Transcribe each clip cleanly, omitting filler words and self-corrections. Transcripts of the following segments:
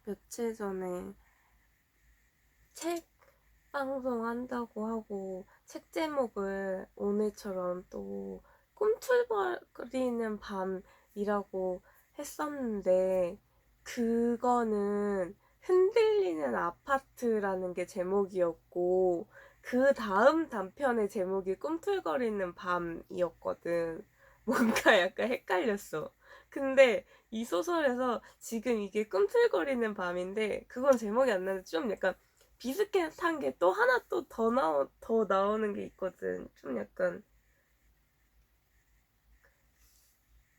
며칠 전에 책 방송한다고 하고 책 제목을 오늘처럼 또 꿈틀거리는 밤이라고 했었는데 그거는 흔들리는 아파트라는 게 제목이었고 그 다음 단편의 제목이 꿈틀거리는 밤이었거든. 뭔가 약간 헷갈렸어. 근데 이 소설에서 지금 이게 꿈틀거리는 밤인데 그건 제목이 안 나는데 좀 약간 비슷한 게 또 하나 또 더 나오는 게 있거든. 좀 약간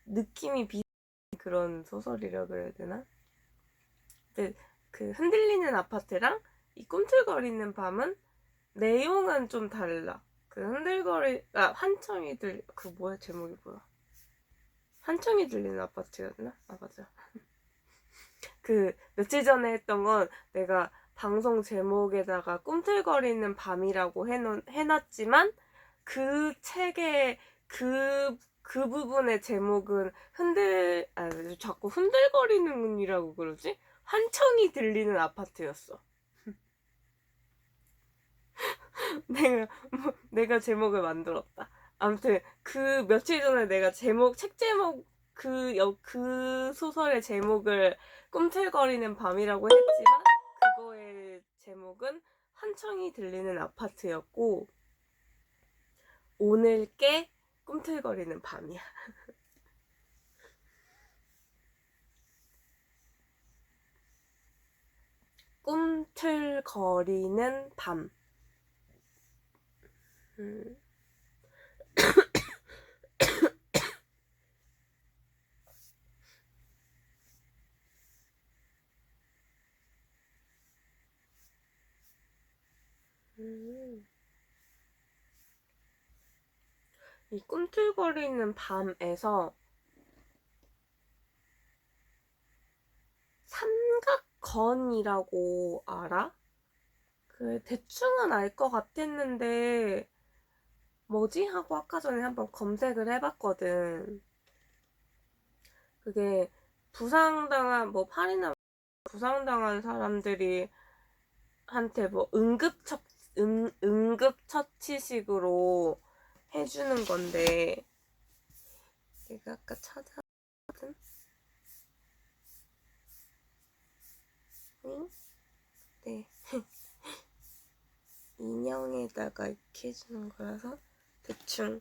느낌이 비슷한 그런 소설이라 그래야 되나? 근데 그 흔들리는 아파트랑 이 꿈틀거리는 밤은 내용은 좀 달라. 그 한청이 그 뭐야 제목이 뭐야? 한청이 들리는 아파트였나? 아 맞아. 그 며칠 전에 했던 건 내가 방송 제목에다가 꿈틀거리는 밤이라고 해놨지만 그 책의 그 부분의 제목은 자꾸 흔들거리는이라고 그러지? 환청이 들리는 아파트였어. 내가 제목을 만들었다. 아무튼 그 며칠 전에 내가 책 제목 그 소설의 제목을 꿈틀거리는 밤이라고 했지만 그거의 제목은 환청이 들리는 아파트였고 오늘 께 꿈틀거리는 밤이야. 꿈틀거리는 밤. 음. 이 꿈틀거리는 밤에서 삼각건이라고 알아? 그 대충은 알 것 같았는데 뭐지? 하고 아까 전에 한번 검색을 해봤거든. 그게 팔이나 부상당한 사람들이 한테 뭐 응급처치식으로 해주는 건데 내가 아까 찾았거든. 응? 네. 인형에다가 이렇게 해주는 거라서 대충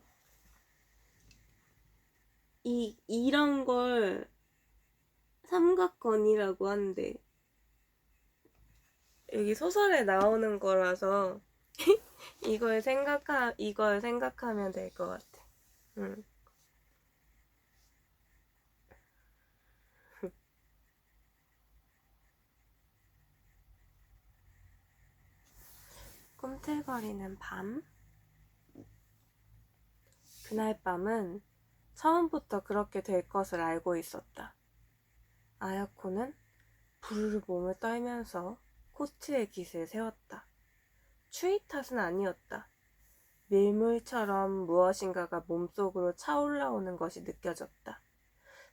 이런 걸 삼각건이라고 하는데 여기 소설에 나오는 거라서 이걸 생각하면 될 것 같아. 응. 꿈틀거리는 밤. 그날 밤은 처음부터 그렇게 될 것을 알고 있었다. 아야코는 부르르 몸을 떨면서 코트의 깃을 세웠다. 추위 탓은 아니었다. 밀물처럼 무엇인가가 몸속으로 차올라오는 것이 느껴졌다.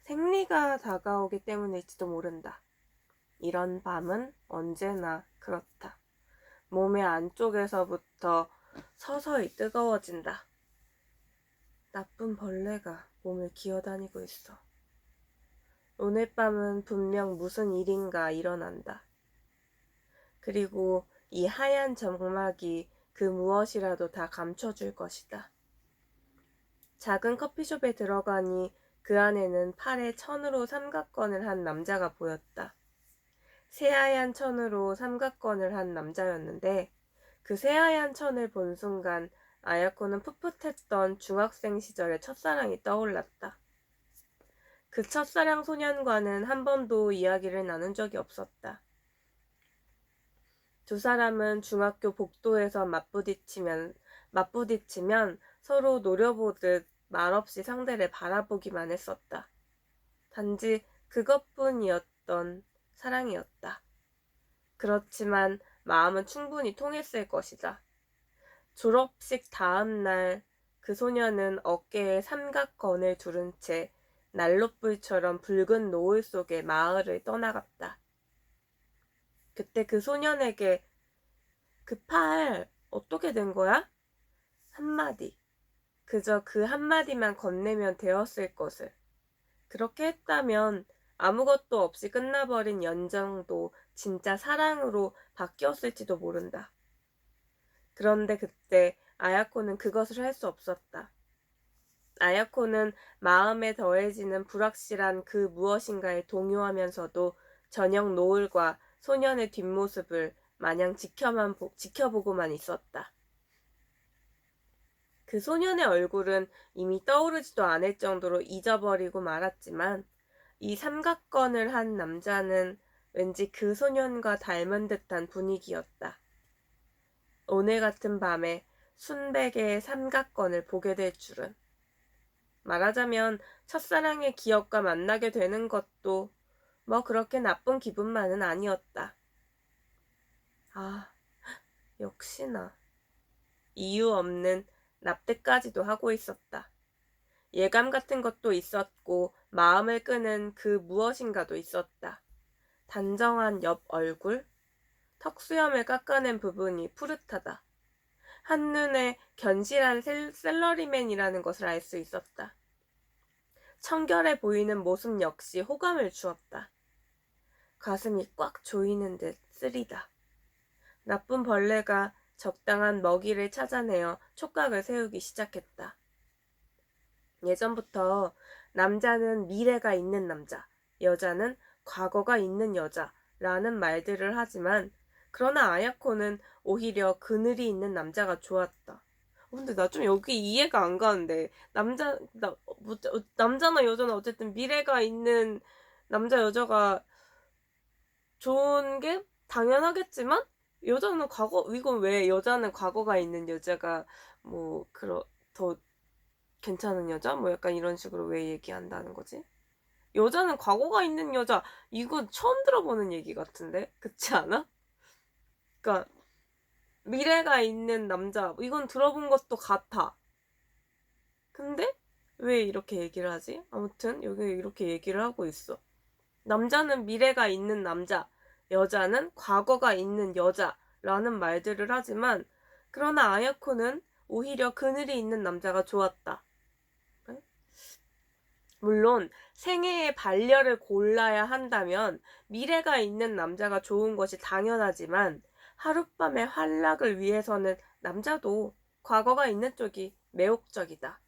생리가 다가오기 때문일지도 모른다. 이런 밤은 언제나 그렇다. 몸의 안쪽에서부터 서서히 뜨거워진다. 나쁜 벌레가 몸을 기어다니고 있어. 오늘 밤은 분명 무슨 일인가 일어난다. 그리고 이 하얀 점막이 그 무엇이라도 다 감춰줄 것이다. 작은 커피숍에 들어가니 그 안에는 팔에 천으로 삼각건을 한 남자가 보였다. 새하얀 천으로 삼각건을 한 남자였는데 그 새하얀 천을 본 순간 아야코는 풋풋했던 중학생 시절의 첫사랑이 떠올랐다. 그 첫사랑 소년과는 한 번도 이야기를 나눈 적이 없었다. 두 사람은 중학교 복도에서 맞부딪히면 서로 노려보듯 말없이 상대를 바라보기만 했었다. 단지 그것뿐이었던 사랑이었다. 그렇지만 마음은 충분히 통했을 것이다. 졸업식 다음 날 그 소녀는 어깨에 삼각건을 두른 채 난로불처럼 붉은 노을 속에 마을을 떠나갔다. 그때 그 소년에게 그 팔 어떻게 된 거야? 한마디. 그저 그 한마디만 건네면 되었을 것을. 그렇게 했다면 아무것도 없이 끝나버린 연정도 진짜 사랑으로 바뀌었을지도 모른다. 그런데 그때 아야코는 그것을 할 수 없었다. 아야코는 마음에 더해지는 불확실한 그 무엇인가에 동요하면서도 저녁 노을과 소년의 뒷모습을 마냥 지켜보고만 있었다. 그 소년의 얼굴은 이미 떠오르지도 않을 정도로 잊어버리고 말았지만 이 삼각건을 한 남자는 왠지 그 소년과 닮은 듯한 분위기였다. 오늘 같은 밤에 순백의 삼각건을 보게 될 줄은. 말하자면 첫사랑의 기억과 만나게 되는 것도 뭐 그렇게 나쁜 기분만은 아니었다. 아, 역시나. 이유 없는 납득까지도 하고 있었다. 예감 같은 것도 있었고 마음을 끄는 그 무엇인가도 있었다. 단정한 옆 얼굴, 턱수염을 깎아낸 부분이 푸릇하다. 한눈에 견실한 셀러리맨이라는 것을 알 수 있었다. 청결해 보이는 모습 역시 호감을 주었다. 가슴이 꽉 조이는 듯 쓰리다. 나쁜 벌레가 적당한 먹이를 찾아내어 촉각을 세우기 시작했다. 예전부터 남자는 미래가 있는 남자, 여자는 과거가 있는 여자라는 말들을 하지만 그러나 아야코는 오히려 그늘이 있는 남자가 좋았다. 근데 나 좀 여기 이해가 안 가는데 남자나 여자나 어쨌든 미래가 있는 남자 여자가 좋은 게 당연하겠지만 여자는 이건 왜 여자는 과거가 있는 여자가 더 괜찮은 여자? 뭐 약간 이런 식으로 왜 얘기한다는 거지? 여자는 과거가 있는 여자, 이건 처음 들어보는 얘기 같은데? 그렇지 않아? 그러니까 미래가 있는 남자, 이건 들어본 것도 같아. 근데 왜 이렇게 얘기를 하지? 아무튼 여기 이렇게 얘기를 하고 있어. 남자는 미래가 있는 남자, 여자는 과거가 있는 여자라는 말들을 하지만 그러나 아야코는 오히려 그늘이 있는 남자가 좋았다. 물론 생애의 반려를 골라야 한다면 미래가 있는 남자가 좋은 것이 당연하지만 하룻밤의 환락을 위해서는 남자도 과거가 있는 쪽이 매혹적이다.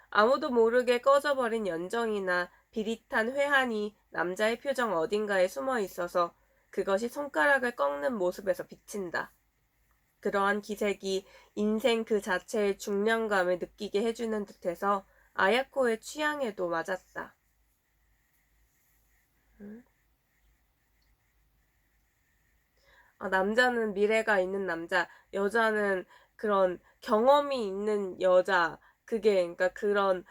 아무도 모르게 꺼져버린 연정이나 비릿한 회한이 남자의 표정 어딘가에 숨어 있어서 그것이 손가락을 꺾는 모습에서 비친다. 그러한 기색이 인생 그 자체의 중량감을 느끼게 해주는 듯해서 아야코의 취향에도 맞았다. 남자는 미래가 있는 남자, 여자는 그런 경험이 있는 여자, 그러니까 그런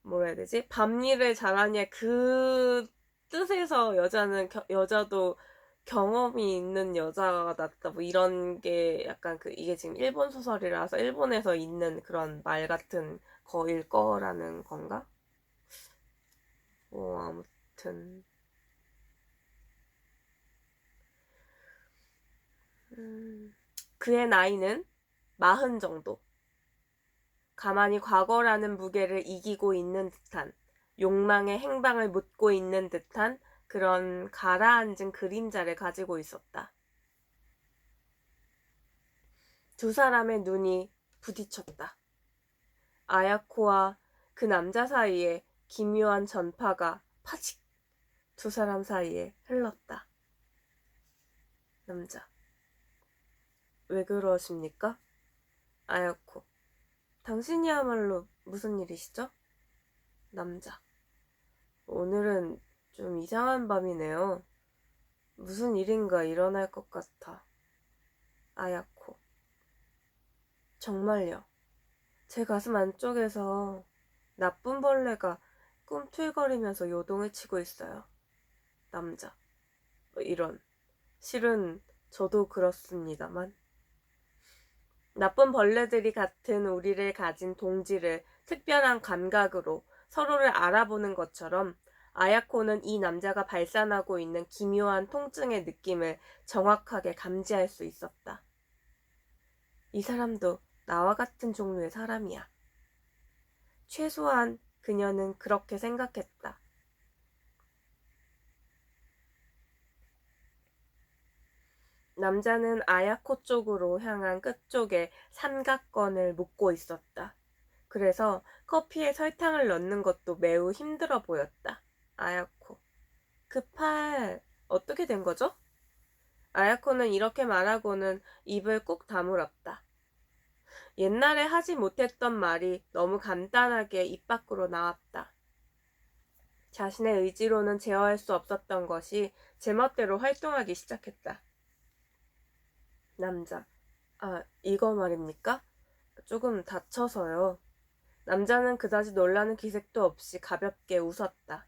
뭐라 해야 되지? 밤일을 잘하냐 그 뜻에서 여자도 경험이 있는 여자가 낫다 뭐 이런 게 약간 이게 지금 일본 소설이라서 일본에서 있는 그런 말 같은 거일 거라는 건가? 아무튼 그의 나이는 40 정도. 가만히 과거라는 무게를 이기고 있는 듯한 욕망의 행방을 묻고 있는 듯한 그런 가라앉은 그림자를 가지고 있었다. 두 사람의 눈이 부딪혔다. 아야코와 그 남자 사이에 기묘한 전파가 파직 두 사람 사이에 흘렀다. 남자. 왜 그러십니까? 아야코. 당신이야말로 무슨 일이시죠? 남자. 오늘은 좀 이상한 밤이네요. 무슨 일인가 일어날 것 같아. 아야코. 정말요. 제 가슴 안쪽에서 나쁜 벌레가 꿈틀거리면서 요동을 치고 있어요. 남자. 이런. 실은 저도 그렇습니다만. 나쁜 벌레들이 같은 우리를 가진 동지를 특별한 감각으로 서로를 알아보는 것처럼 아야코는 이 남자가 발산하고 있는 기묘한 통증의 느낌을 정확하게 감지할 수 있었다. 이 사람도 나와 같은 종류의 사람이야. 최소한 그녀는 그렇게 생각했다. 남자는 아야코 쪽으로 향한 끝쪽에 삼각건을 묶고 있었다. 그래서 커피에 설탕을 넣는 것도 매우 힘들어 보였다. 아야코. 그 팔 어떻게 된 거죠? 아야코는 이렇게 말하고는 입을 꾹 다물었다. 옛날에 하지 못했던 말이 너무 간단하게 입 밖으로 나왔다. 자신의 의지로는 제어할 수 없었던 것이 제멋대로 활동하기 시작했다. 남자. 이거 말입니까? 조금 다쳐서요. 남자는 그다지 놀라는 기색도 없이 가볍게 웃었다.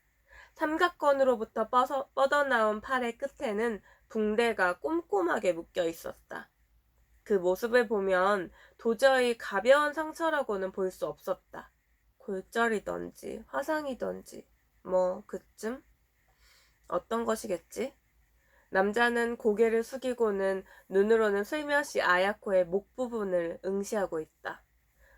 삼각건으로부터 뻗어나온 팔의 끝에는 붕대가 꼼꼼하게 묶여 있었다. 그 모습을 보면 도저히 가벼운 상처라고는 볼 수 없었다. 골절이던지 화상이던지 뭐 그쯤? 어떤 것이겠지? 남자는 고개를 숙이고는 눈으로는 슬며시 아야코의 목 부분을 응시하고 있다.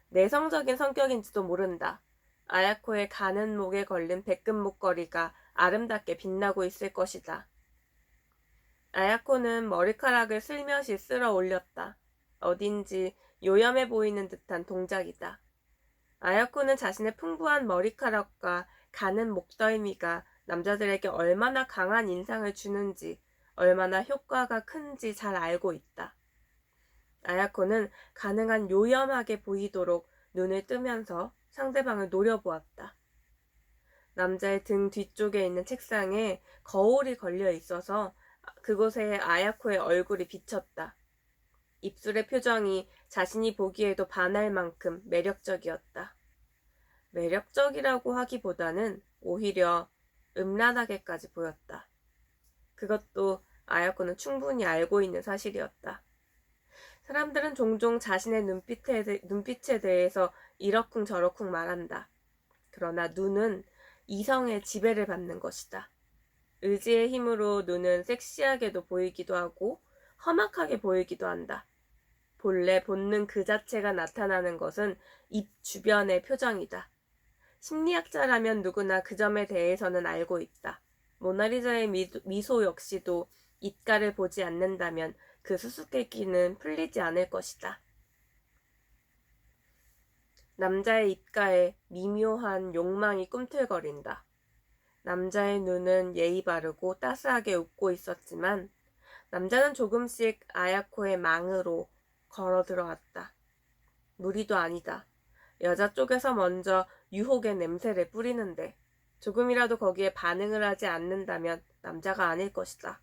내성적인 성격인지도 모른다. 아야코의 가는 목에 걸린 백금 목걸이가 아름답게 빛나고 있을 것이다. 아야코는 머리카락을 슬며시 쓸어 올렸다. 어딘지 요염해 보이는 듯한 동작이다. 아야코는 자신의 풍부한 머리카락과 가는 목덜미가 남자들에게 얼마나 강한 인상을 주는지, 얼마나 효과가 큰지 잘 알고 있다. 아야코는 가능한 요염하게 보이도록 눈을 뜨면서 상대방을 노려보았다. 남자의 등 뒤쪽에 있는 책상에 거울이 걸려 있어서 그곳에 아야코의 얼굴이 비쳤다. 입술의 표정이 자신이 보기에도 반할 만큼 매력적이었다. 매력적이라고 하기보다는 오히려 음란하게까지 보였다. 그것도 아야코는 충분히 알고 있는 사실이었다. 사람들은 종종 자신의 눈빛에 대해서 이러쿵저러쿵 말한다. 그러나 눈은 이성의 지배를 받는 것이다. 의지의 힘으로 눈은 섹시하게도 보이기도 하고 험악하게 보이기도 한다. 본래 본능 그 자체가 나타나는 것은 입 주변의 표정이다. 심리학자라면 누구나 그 점에 대해서는 알고 있다. 모나리자의 미소 역시도 입가를 보지 않는다면 그 수수께끼는 풀리지 않을 것이다. 남자의 입가에 미묘한 욕망이 꿈틀거린다. 남자의 눈은 예의 바르고 따스하게 웃고 있었지만 남자는 조금씩 아야코의 망으로 걸어 들어왔다. 무리도 아니다. 여자 쪽에서 먼저 유혹의 냄새를 뿌리는데 조금이라도 거기에 반응을 하지 않는다면 남자가 아닐 것이다.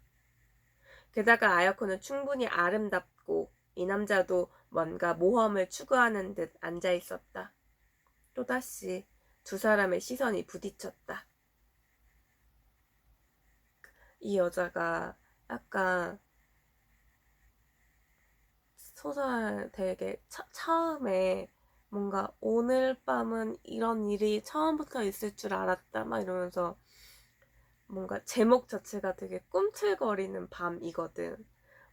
게다가 아야코는 충분히 아름답고 이 남자도 뭔가 모험을 추구하는 듯 앉아 있었다. 또다시 두 사람의 시선이 부딪혔다. 이 여자가 약간 소설 되게 처음에 뭔가 오늘 밤은 이런 일이 처음부터 있을 줄 알았다 막 이러면서 뭔가 제목 자체가 되게 꿈틀거리는 밤이거든.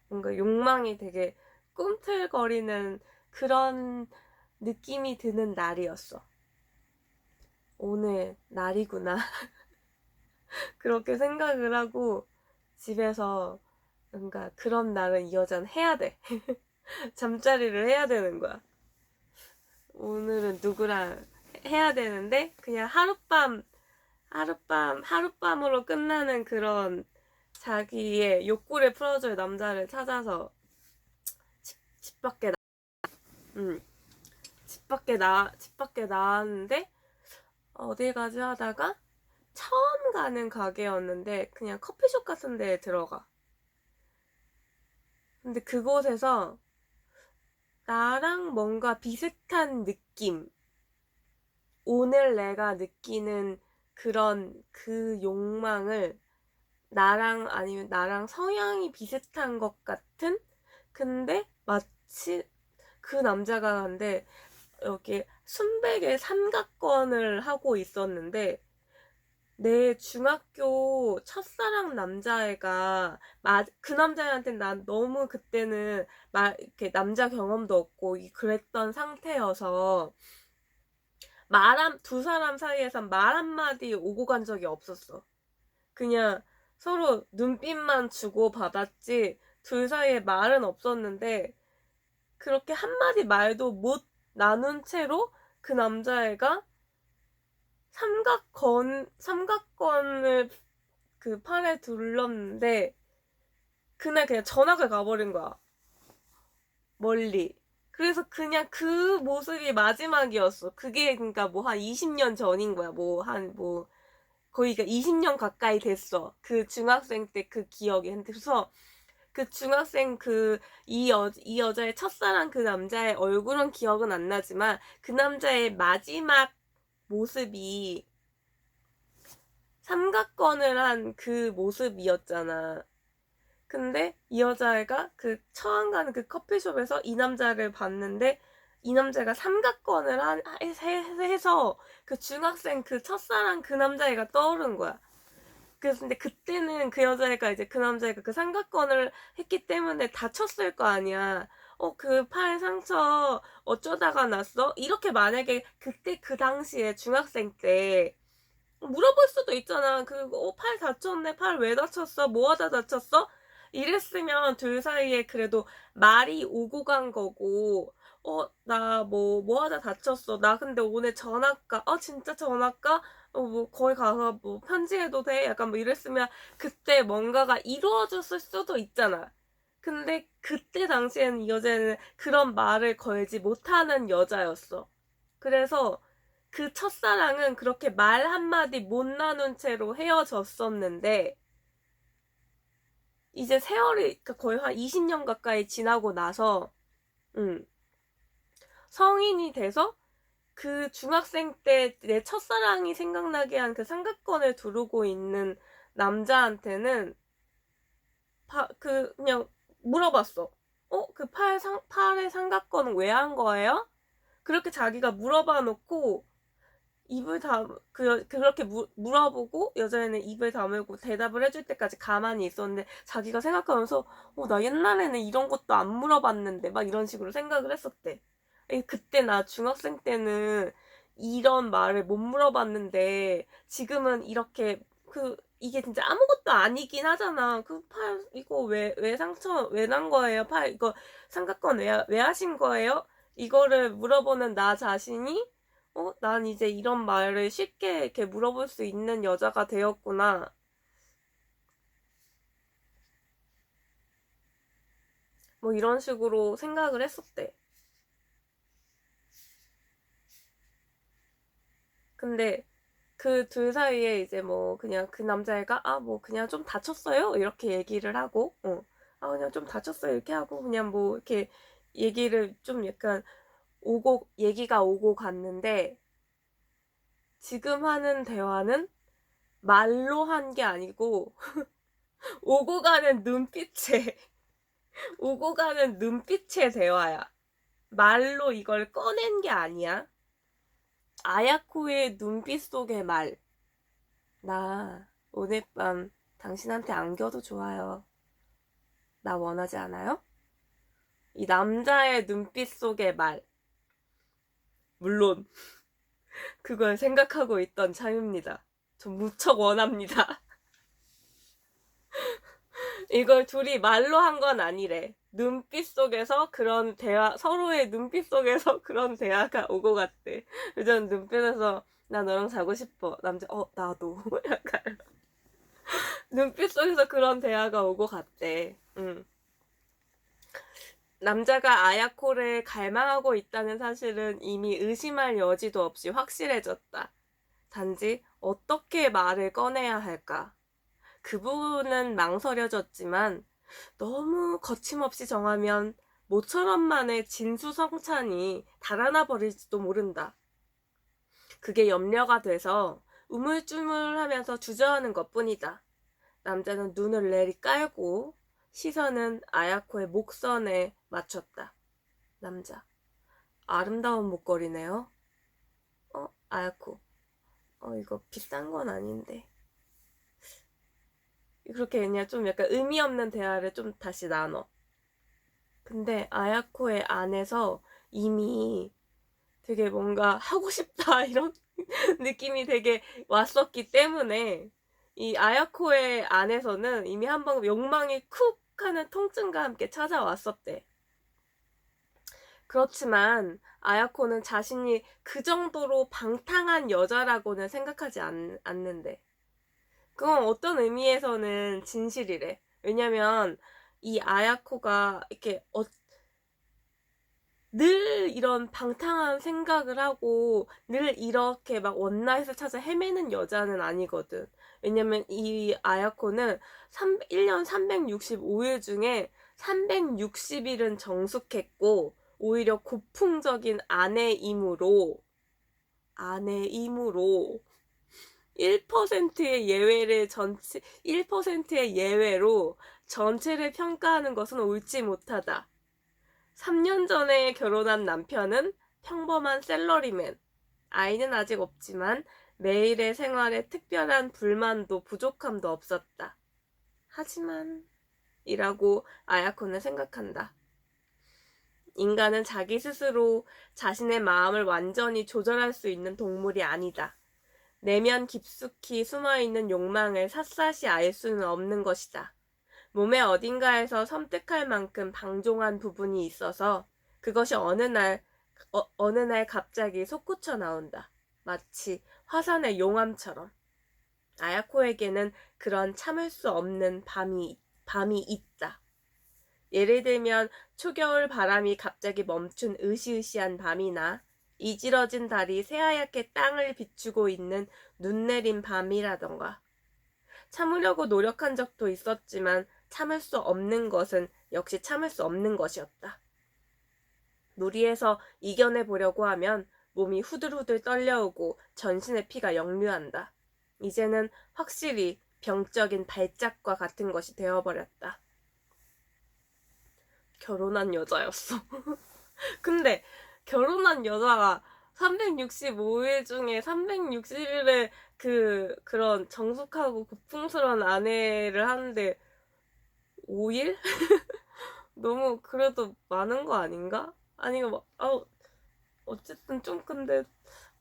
뭔가 욕망이 되게 꿈틀거리는 그런 느낌이 드는 날이었어. 오늘 날이구나. 그렇게 생각을 하고 집에서 뭔가 그런 날은 이 여자는 해야 돼. 잠자리를 해야 되는 거야. 오늘은 누구랑 해야 되는데 그냥 하룻밤으로 끝나는 그런 자기의 욕구를 풀어줄 남자를 찾아서 집 밖에 집 밖에 나왔는데 어디 가지 하다가 처음 가는 가게였는데 그냥 커피숍 같은 데에 들어가. 근데 그곳에서 나랑 뭔가 비슷한 느낌, 오늘 내가 느끼는 그런 그 욕망을 아니면 나랑 성향이 비슷한 것 같은? 근데 마치 그 남자가 근데 여기 순백의 삼각건을 하고 있었는데 내 중학교 첫사랑 남자애가 그 남자애한테 난 너무 그때는 이렇게 남자 경험도 없고 그랬던 상태여서 두 사람 사이에선 말 한마디 오고 간 적이 없었어. 그냥 서로 눈빛만 주고 받았지 둘 사이에 말은 없었는데 그렇게 한마디 말도 못 나눈 채로 그 남자애가 삼각건을 그 팔에 둘렀는데 그날 그냥 전학을 가버린 거야. 멀리. 그래서 그냥 그 모습이 마지막이었어. 그게 그러니까 뭐 한 20년 전인 거야. 거의 20년 가까이 됐어. 그 중학생 때 그 기억이. 그래서 그 중학생 이 여자의 첫사랑 그 남자의 얼굴은 기억은 안 나지만 그 남자의 마지막 모습이 삼각건을 한 그 모습이었잖아. 근데 이 여자애가 그 처음 가는 그 커피숍에서 이 남자를 봤는데 이 남자가 삼각건을 해서 그 중학생 그 첫사랑 그 남자애가 떠오른 거야. 그래서 근데 그때는 그 여자애가 이제 그 남자애가 그 삼각건을 했기 때문에 다쳤을 거 아니야. 그 팔 상처 어쩌다가 났어? 이렇게 만약에 그때 그 당시에 중학생 때 물어볼 수도 있잖아. 팔 다쳤네. 팔 왜 다쳤어? 뭐 하다 다쳤어? 이랬으면 둘 사이에 그래도 말이 오고 간 거고, 나 뭐 하다 다쳤어. 나 근데 오늘 전학가. 진짜 전학가? 거기 가서 편지해도 돼? 약간 이랬으면 그때 뭔가가 이루어졌을 수도 있잖아. 근데 그때 당시에는 이 여자는 그런 말을 걸지 못하는 여자였어. 그래서 그 첫사랑은 그렇게 말 한마디 못 나눈 채로 헤어졌었는데 이제 세월이 거의 한 20년 가까이 지나고 나서 성인이 돼서 그 중학생 때 내 첫사랑이 생각나게 한 그 삼각건을 두르고 있는 남자한테는 그냥 물어봤어. 팔에 삼각건 왜 한 거예요? 그렇게 자기가 물어봐 놓고 그렇게 물어보고 여자애는 입을 다물고 대답을 해줄 때까지 가만히 있었는데 자기가 생각하면서 나 옛날에는 이런 것도 안 물어봤는데 막 이런 식으로 생각을 했었대. 그때 나 중학생 때는 이런 말을 못 물어봤는데 지금은 이렇게 이게 진짜 아무것도 아니긴 하잖아. 이거 왜 상처 왜 난 거예요? 이거 삼각건 왜 하신 거예요? 이거를 물어보는 나 자신이 난 이제 이런 말을 쉽게 이렇게 물어볼 수 있는 여자가 되었구나. 이런 식으로 생각을 했었대. 근데 그 둘 사이에 이제 그냥 그 남자애가 그냥 좀 다쳤어요? 이렇게 얘기를 하고 그냥 좀 다쳤어요 이렇게 하고 그냥 이렇게 얘기를 좀 약간 얘기가 오고 갔는데 지금 하는 대화는 말로 한 게 아니고 오고 가는 오고 가는 눈빛의 대화야. 말로 이걸 꺼낸 게 아니야. 아야코의 눈빛 속의 말. 나 오늘 밤 당신한테 안겨도 좋아요. 나 원하지 않아요? 이 남자의 눈빛 속의 말. 물론 그걸 생각하고 있던 참입니다. 전 무척 원합니다. 이걸 둘이 말로 한 건 아니래. 눈빛 속에서 그런 서로의 눈빛 속에서 그런 대화가 오고 갔대. 요즘 눈빛에서 나 너랑 자고 싶어. 남자, 나도. 약간. 눈빛 속에서 그런 대화가 오고 갔대. 남자가 아야코를 갈망하고 있다는 사실은 이미 의심할 여지도 없이 확실해졌다. 단지 어떻게 말을 꺼내야 할까? 그 부분은 망설여졌지만 너무 거침없이 정하면 모처럼만의 진수성찬이 달아나 버릴지도 모른다. 그게 염려가 돼서 우물쭈물하면서 주저하는 것뿐이다. 남자는 눈을 내리깔고 시선은 아야코의 목선에 맞췄다. 남자. 아름다운 목걸이네요. 아야코. 이거 비싼 건 아닌데. 그렇게 그냥 좀 약간 의미 없는 대화를 좀 다시 나눠. 근데 아야코의 안에서 이미 되게 뭔가 하고 싶다 이런 느낌이 되게 왔었기 때문에 이 아야코의 안에서는 이미 한번 욕망이 쿡 하는 통증과 함께 찾아왔었대. 그렇지만 아야코는 자신이 그 정도로 방탕한 여자라고는 생각하지 않는데. 그건 어떤 의미에서는 진실이래. 왜냐면 이 아야코가 이렇게 늘 이런 방탕한 생각을 하고 늘 이렇게 막 원나잇을 찾아 헤매는 여자는 아니거든. 왜냐면 이 아야코는 1년 365일 중에 360일은 정숙했고 오히려 고풍적인 아내이므로 1%의 예외를 1%의 예외로 전체를 평가하는 것은 옳지 못하다. 3년 전에 결혼한 남편은 평범한 샐러리맨. 아이는 아직 없지만 매일의 생활에 특별한 불만도 부족함도 없었다. 하지만 이라고 아야코는 생각한다. 인간은 자기 스스로 자신의 마음을 완전히 조절할 수 있는 동물이 아니다. 내면 깊숙이 숨어있는 욕망을 샅샅이 알 수는 없는 것이다. 몸의 어딘가에서 섬뜩할 만큼 방종한 부분이 있어서 그것이 어느 날 갑자기 솟구쳐 나온다. 마치 화산의 용암처럼. 아야코에게는 그런 참을 수 없는 밤이 있다. 예를 들면 초겨울 바람이 갑자기 멈춘 으시으시한 밤이나 이지러진 달이 새하얗게 땅을 비추고 있는 눈 내린 밤이라던가. 참으려고 노력한 적도 있었지만 참을 수 없는 것은 역시 참을 수 없는 것이었다. 무리해서 이겨내보려고 하면 몸이 후들후들 떨려오고 전신의 피가 역류한다. 이제는 확실히 병적인 발작과 같은 것이 되어버렸다. 결혼한 여자였어. 근데 결혼한 여자가 365일 중에 360일에 그런 정숙하고 고풍스러운 아내를 하는데 5일? 너무 그래도 많은 거 아닌가? 아니, 어쨌든 좀 근데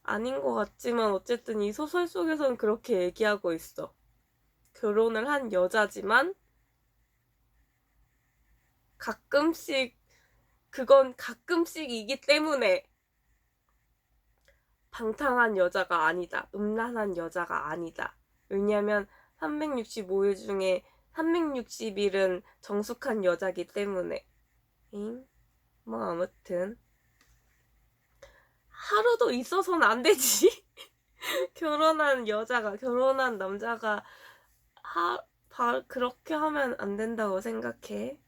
아닌 것 같지만 어쨌든 이 소설 속에서는 그렇게 얘기하고 있어. 결혼을 한 여자지만 그건 가끔씩이기 때문에 방탕한 여자가 아니다. 음란한 여자가 아니다. 왜냐면 365일 중에 360일은 정숙한 여자기 때문에. 뭐 아무튼 하루도 있어서는 안 되지. 결혼한 남자가 그렇게 하면 안 된다고 생각해.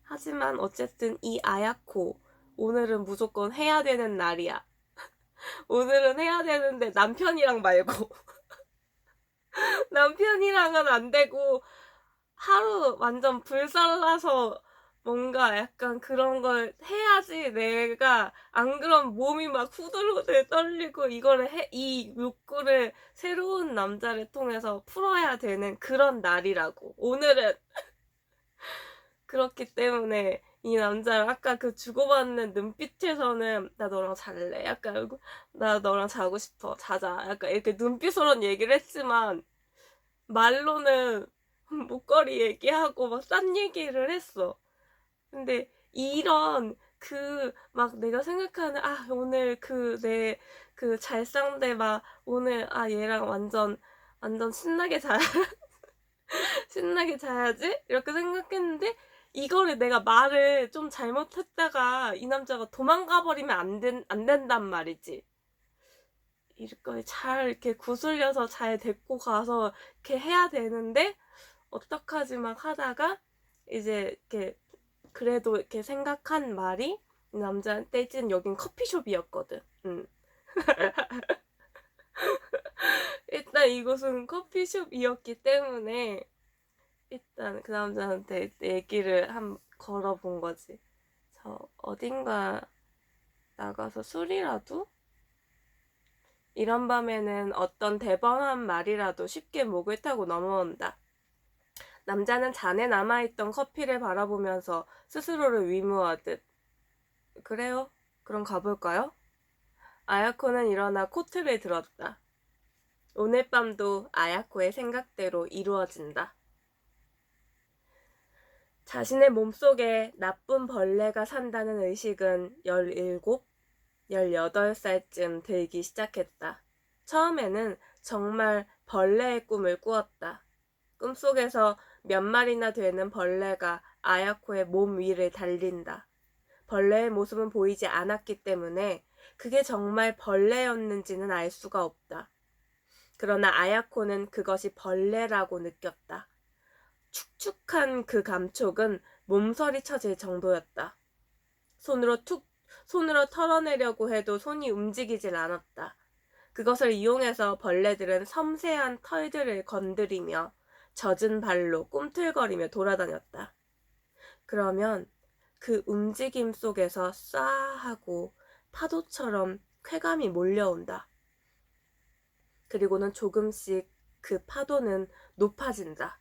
하지만 어쨌든 이 아야코 오늘은 무조건 해야 되는 날이야. 오늘은 해야 되는데 남편이랑 말고 남편이랑은 안 되고 하루 완전 불살라서 뭔가 약간 그런 걸 해야지 내가 안 그럼 몸이 막 후들후들 떨리고 이 욕구를 새로운 남자를 통해서 풀어야 되는 그런 날이라고. 오늘은 그렇기 때문에 이 남자를 아까 그 주고받는 눈빛에서는 나 너랑 잘래. 약간 나 너랑 자고 싶어. 자자. 약간 이렇게 눈빛으로는 얘기를 했지만 말로는 목걸이 얘기하고 막 딴 얘기를 했어. 근데 이런 막 내가 생각하는 오늘 잘 쌍대 막 오늘 얘랑 완전 신나게 자야지 이렇게 생각했는데 이거를 내가 말을 좀 잘못했다가 이 남자가 도망가 버리면 안 된단 말이지. 이렇게 잘 이렇게 구슬려서 잘 데리고 가서 이렇게 해야 되는데 어떡하지 막 하다가 이제 이렇게 그래도 이렇게 생각한 말이 이 남자한테는 여긴 커피숍이었거든. 일단 이곳은 커피숍이었기 때문에 일단 그 남자한테 얘기를 걸어본 거지. 저 어딘가 나가서 술이라도 이런 밤에는 어떤 대범한 말이라도 쉽게 목을 타고 넘어온다. 남자는 잔에 남아있던 커피를 바라보면서 스스로를 위무하듯 그래요? 그럼 가볼까요? 아야코는 일어나 코트를 들었다. 오늘 밤도 아야코의 생각대로 이루어진다. 자신의 몸속에 나쁜 벌레가 산다는 의식은 17, 18살쯤 들기 시작했다. 처음에는 정말 벌레의 꿈을 꾸었다. 꿈속에서 몇 마리나 되는 벌레가 아야코의 몸 위를 달린다. 벌레의 모습은 보이지 않았기 때문에 그게 정말 벌레였는지는 알 수가 없다. 그러나 아야코는 그것이 벌레라고 느꼈다. 축축한 그 감촉은 몸서리 쳐질 정도였다. 손으로 털어내려고 해도 손이 움직이질 않았다. 그것을 이용해서 벌레들은 섬세한 털들을 건드리며 젖은 발로 꿈틀거리며 돌아다녔다. 그러면 그 움직임 속에서 쏴 하고 파도처럼 쾌감이 몰려온다. 그리고는 조금씩 그 파도는 높아진다.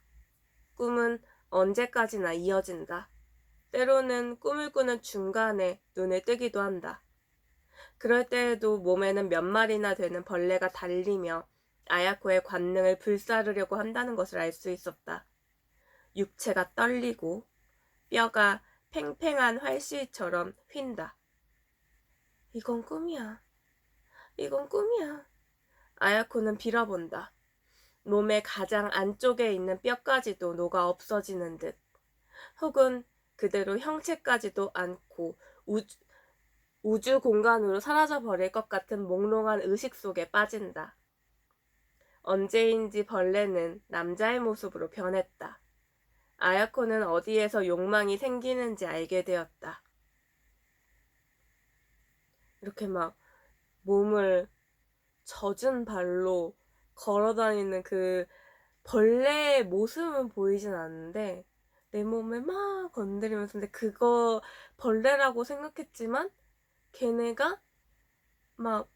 꿈은 언제까지나 이어진다. 때로는 꿈을 꾸는 중간에 눈을 뜨기도 한다. 그럴 때에도 몸에는 몇 마리나 되는 벌레가 달리며 아야코의 관능을 불사르려고 한다는 것을 알 수 있었다. 육체가 떨리고 뼈가 팽팽한 활시처럼 휜다. 이건 꿈이야. 이건 꿈이야. 아야코는 빌어본다. 몸의 가장 안쪽에 있는 뼈까지도 녹아 없어지는 듯, 혹은 그대로 형체까지도 않고 우주 공간으로 사라져 버릴 것 같은 몽롱한 의식 속에 빠진다. 언제인지 벌레는 남자의 모습으로 변했다. 아야코는 어디에서 욕망이 생기는지 알게 되었다. 이렇게 막 몸을 젖은 발로 걸어다니는 그 벌레의 모습은 보이진 않는데 내 몸을 막 건드리면서, 근데 그거 벌레라고 생각했지만 걔네가 막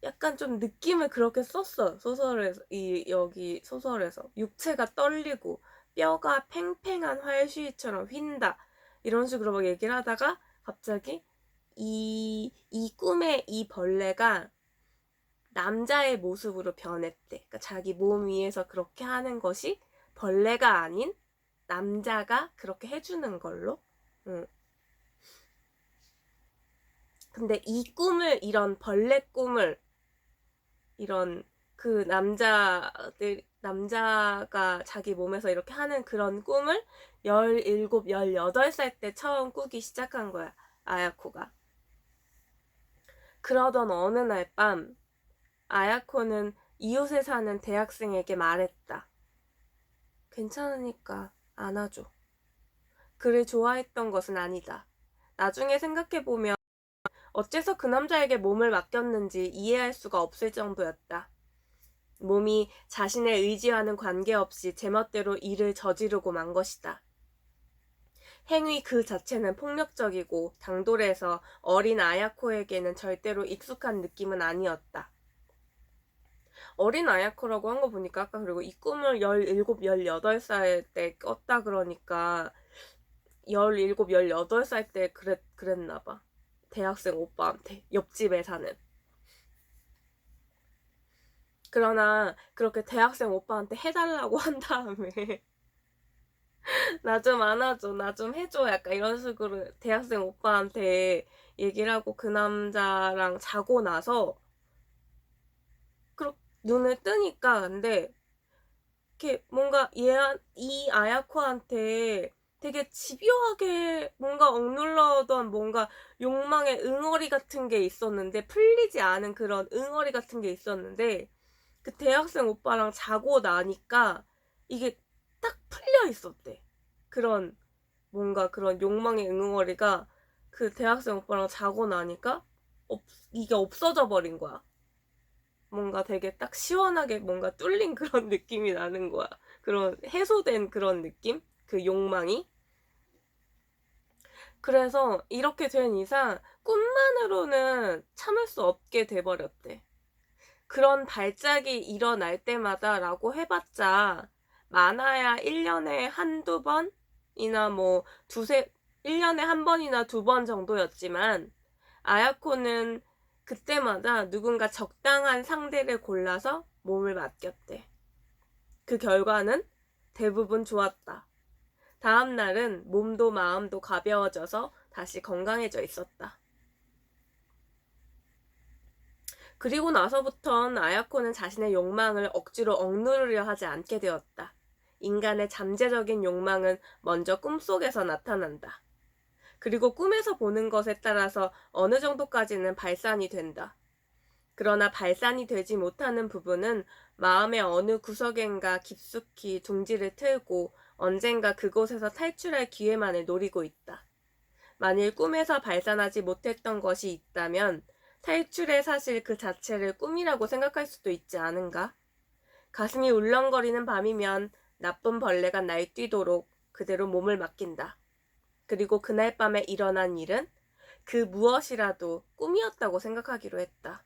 약간 좀 느낌을 그렇게 썼어요. 소설에서, 여기 소설에서 육체가 떨리고 뼈가 팽팽한 활시위처럼 휜다 이런 식으로 막 얘기를 하다가 갑자기 이 꿈의 이 벌레가 남자의 모습으로 변했대. 그러니까 자기 몸 위에서 그렇게 하는 것이 벌레가 아닌 남자가 그렇게 해주는 걸로. 근데 이 꿈을, 이런 벌레 꿈을, 이런 그 남자가 자기 몸에서 이렇게 하는 그런 꿈을 17, 18살 때 처음 꾸기 시작한 거야, 아야코가. 그러던 어느 날 밤, 아야코는 이웃에 사는 대학생에게 말했다. 괜찮으니까 안아줘. 그를 좋아했던 것은 아니다. 나중에 생각해보면 어째서 그 남자에게 몸을 맡겼는지 이해할 수가 없을 정도였다. 몸이 자신의 의지와는 관계없이 제멋대로 일을 저지르고 만 것이다. 행위 그 자체는 폭력적이고 당돌해서 어린 아야코에게는 절대로 익숙한 느낌은 아니었다. 어린 아야코라고 한 거 보니까 아까, 그리고 이 꿈을 17, 18살 때 꿨다 그러니까 17, 18살 때 그랬나봐. 대학생 오빠한테, 옆집에 사는. 그러나 그렇게 대학생 오빠한테 해달라고 한 다음에 나 좀 안아줘, 나 좀 해줘, 약간 이런 식으로 대학생 오빠한테 얘기를 하고 그 남자랑 자고 나서 눈을 뜨니까, 근데 이렇게 뭔가 이 아야코한테 되게 집요하게 뭔가 억눌러던 뭔가 욕망의 응어리 같은 게 있었는데, 풀리지 않은 그런 응어리 같은 게 있었는데, 그 대학생 오빠랑 자고 나니까 이게 딱 풀려 있었대. 그런 뭔가 그런 욕망의 응어리가 그 대학생 오빠랑 자고 나니까 이게 없어져 버린 거야. 뭔가 되게 딱 시원하게 뭔가 뚫린 그런 느낌이 나는 거야. 그런 해소된 그런 느낌? 그 욕망이. 그래서 이렇게 된 이상 꿈만으로는 참을 수 없게 돼버렸대. 그런 발작이 일어날 때마다 라고 해봤자 많아야 1년에 한두 번이나 뭐 1년에 한 번이나 두 번 정도였지만 아야코는 그때마다 누군가 적당한 상대를 골라서 몸을 맡겼대. 그 결과는 대부분 좋았다. 다음 날은 몸도 마음도 가벼워져서 다시 건강해져 있었다. 그리고 나서부턴 아야코는 자신의 욕망을 억지로 억누르려 하지 않게 되었다. 인간의 잠재적인 욕망은 먼저 꿈속에서 나타난다. 그리고 꿈에서 보는 것에 따라서 어느 정도까지는 발산이 된다. 그러나 발산이 되지 못하는 부분은 마음의 어느 구석엔가 깊숙이 둥지를 틀고 언젠가 그곳에서 탈출할 기회만을 노리고 있다. 만일 꿈에서 발산하지 못했던 것이 있다면 탈출의 사실 그 자체를 꿈이라고 생각할 수도 있지 않은가? 가슴이 울렁거리는 밤이면 나쁜 벌레가 날뛰도록 그대로 몸을 맡긴다. 그리고 그날 밤에 일어난 일은 그 무엇이라도 꿈이었다고 생각하기로 했다.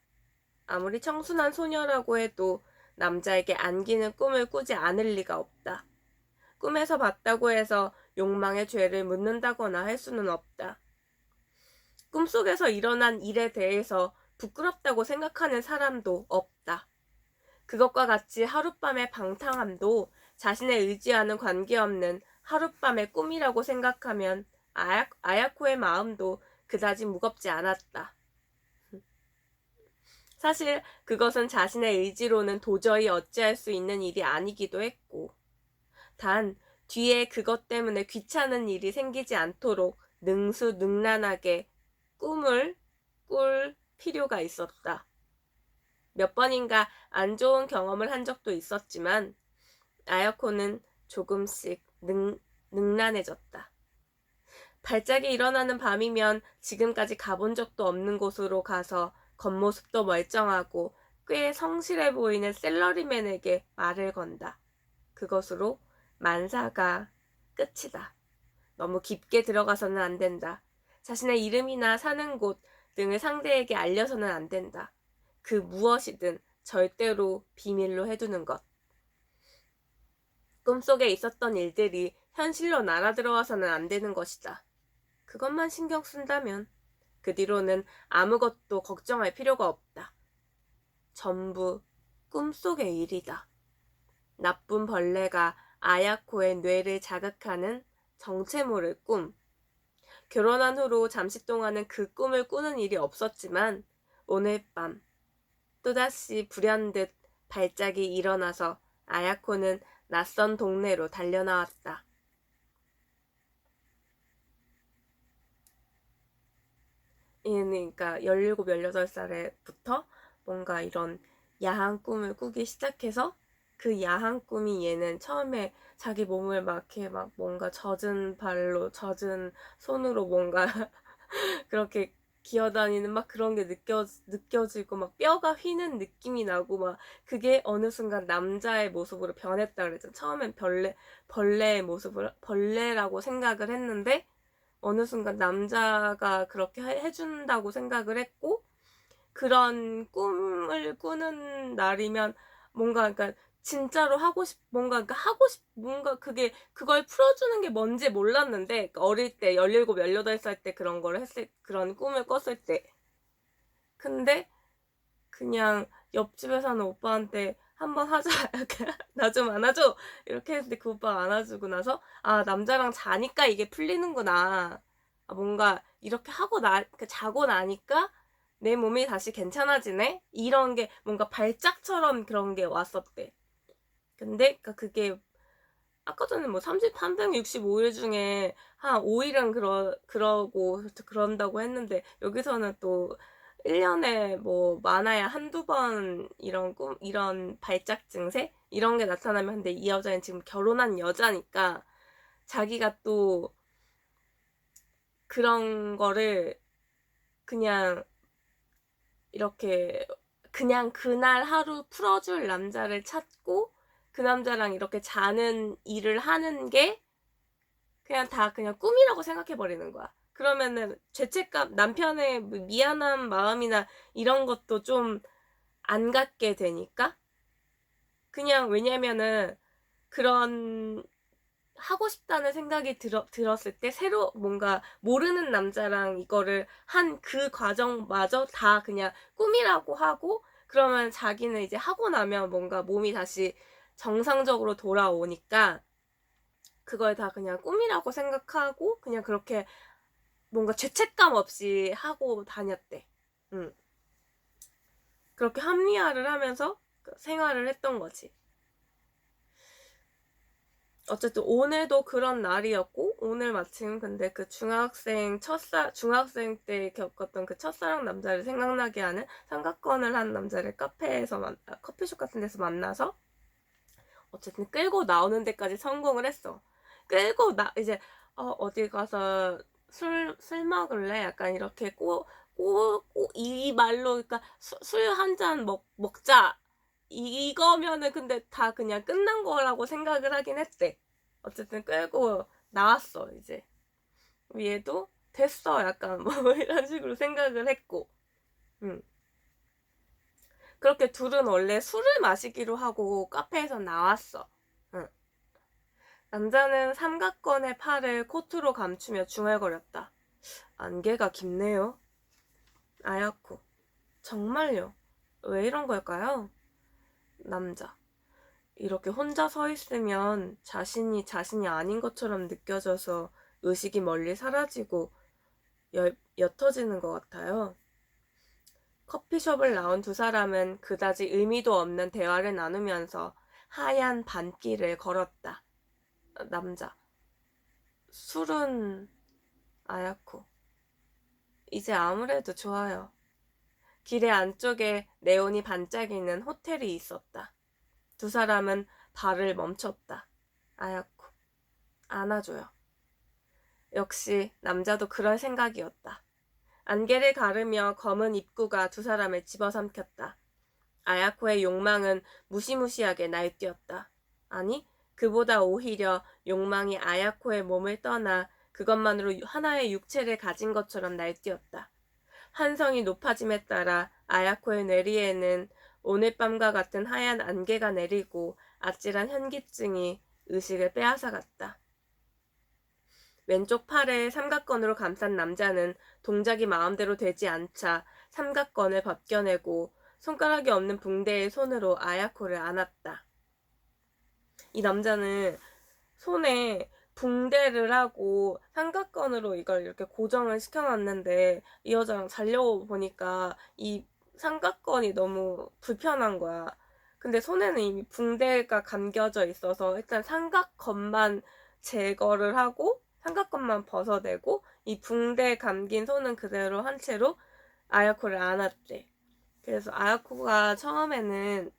아무리 청순한 소녀라고 해도 남자에게 안기는 꿈을 꾸지 않을 리가 없다. 꿈에서 봤다고 해서 욕망의 죄를 묻는다거나 할 수는 없다. 꿈속에서 일어난 일에 대해서 부끄럽다고 생각하는 사람도 없다. 그것과 같이 하룻밤의 방탕함도 자신의 의지와는 관계없는 하룻밤의 꿈이라고 생각하면 아야코의 마음도 그다지 무겁지 않았다. 사실 그것은 자신의 의지로는 도저히 어찌할 수 있는 일이 아니기도 했고, 단 뒤에 그것 때문에 귀찮은 일이 생기지 않도록 능수능란하게 꿈을 꿀 필요가 있었다. 몇 번인가 안 좋은 경험을 한 적도 있었지만 아야코는 조금씩 능란해졌다. 발작이 일어나는 밤이면 지금까지 가본 적도 없는 곳으로 가서 겉모습도 멀쩡하고 꽤 성실해 보이는 셀러리맨에게 말을 건다. 그것으로 만사가 끝이다. 너무 깊게 들어가서는 안 된다. 자신의 이름이나 사는 곳 등을 상대에게 알려서는 안 된다. 그 무엇이든 절대로 비밀로 해두는 것. 꿈속에 있었던 일들이 현실로 날아들어와서는 안 되는 것이다. 그것만 신경 쓴다면 그 뒤로는 아무것도 걱정할 필요가 없다. 전부 꿈속의 일이다. 나쁜 벌레가 아야코의 뇌를 자극하는 정체 모를 꿈. 결혼한 후로 잠시 동안은 그 꿈을 꾸는 일이 없었지만 오늘 밤 또다시 불현듯 발작이 일어나서 아야코는 낯선 동네로 달려나왔다. 그러니까 17, 18살에부터 뭔가 이런 야한 꿈을 꾸기 시작해서 그 야한 꿈이 얘는 처음에 자기 몸을 막 이렇게 막 뭔가 젖은 발로 젖은 손으로 뭔가 그렇게 기어다니는 막 그런 게 느껴지고 막 뼈가 휘는 느낌이 나고 막 그게 어느 순간 남자의 모습으로 변했다 그랬잖아. 처음엔 벌레의 모습을 벌레라고 생각을 했는데 어느 순간 남자가 그렇게 해준다고 생각을 했고 그런 꿈을 꾸는 날이면 뭔가 그러니까 진짜로 뭔가 그걸 풀어주는 게 뭔지 몰랐는데 그러니까 어릴 때 17, 18살 때 그런 꿈을 꿨을 때 근데 그냥 옆집에 사는 오빠한테 한번 하자 이렇게 나 좀 안아줘 이렇게 했는데 그 오빠가 안아주고 나서 아 남자랑 자니까 이게 풀리는구나 아, 뭔가 이렇게 자고 나니까 내 몸이 다시 괜찮아지네 이런 게 뭔가 발작처럼 그런 게 왔었대. 근데 그게 아까 전에 뭐 365일 중에 한 5일은 그러고 그런다고 했는데 여기서는 또 1년에 뭐 많아야 한두 번 이런 발작 증세? 이런 게 나타나면 근데 이 여자는 지금 결혼한 여자니까 자기가 또 그런 거를 그냥 이렇게 그냥 그날 하루 풀어줄 남자를 찾고 그 남자랑 이렇게 자는 일을 하는 게 그냥 다 그냥 꿈이라고 생각해버리는 거야. 그러면은 죄책감, 남편의 미안한 마음이나 이런 것도 좀 안 갖게 되니까. 그냥 왜냐면은 그런 하고 싶다는 생각이 들었을 때 새로 뭔가 모르는 남자랑 이거를 한 그 과정마저 다 그냥 꿈이라고 하고, 그러면 자기는 이제 하고 나면 뭔가 몸이 다시 정상적으로 돌아오니까 그걸 다 그냥 꿈이라고 생각하고 그냥 그렇게 뭔가 죄책감 없이 하고 다녔대. 그렇게 합리화를 하면서 생활을 했던 거지. 어쨌든 오늘도 그런 날이었고, 오늘 마침 근데 그 중학생 때 겪었던 그 첫사랑 남자를 생각나게 하는 삼각권을 한 남자를 커피숍 같은 데서 만나서 어쨌든 끌고 나오는 데까지 성공을 했어. 이제 어디 가서 술 먹을래? 약간 이렇게 이 말로, 그러니까 술 한 잔 먹자. 이거면은 근데 다 그냥 끝난 거라고 생각을 하긴 했대. 어쨌든 끌고 나왔어, 이제. 위에도 됐어, 약간 뭐 이런 식으로 생각을 했고. 그렇게 둘은 원래 술을 마시기로 하고 카페에서 나왔어. 남자는 삼각권의 팔을 코트로 감추며 중얼거렸다. 안개가 깊네요. 아야코. 정말요? 왜 이런 걸까요? 남자. 이렇게 혼자 서 있으면 자신이 아닌 것처럼 느껴져서 의식이 멀리 사라지고 옅어지는 것 같아요. 커피숍을 나온 두 사람은 그다지 의미도 없는 대화를 나누면서 하얀 반길을 걸었다. 남자. 술은 아야코. 이제 아무래도 좋아요. 길의 안쪽에 네온이 반짝이는 호텔이 있었다. 두 사람은 발을 멈췄다. 아야코. 안아줘요. 역시 남자도 그럴 생각이었다. 안개를 가르며 검은 입구가 두 사람을 집어삼켰다. 아야코의 욕망은 무시무시하게 날뛰었다. 아니, 그보다 오히려 욕망이 아야코의 몸을 떠나 그것만으로 하나의 육체를 가진 것처럼 날뛰었다. 환성이 높아짐에 따라 아야코의 뇌리에는 오늘 밤과 같은 하얀 안개가 내리고 아찔한 현기증이 의식을 빼앗아갔다. 왼쪽 팔을 삼각건으로 감싼 남자는 동작이 마음대로 되지 않자 삼각건을 벗겨내고 손가락이 없는 붕대의 손으로 아야코를 안았다. 이 남자는 손에 붕대를 하고 삼각건으로 이걸 이렇게 고정을 시켜놨는데, 이 여자랑 자려고 보니까 이 삼각건이 너무 불편한 거야. 근데 손에는 이미 붕대가 감겨져 있어서 일단 삼각건만 제거를 하고 삼각건만 벗어내고 이 붕대 감긴 손은 그대로 한 채로 아야코를 안았대. 그래서 아야코가 처음에는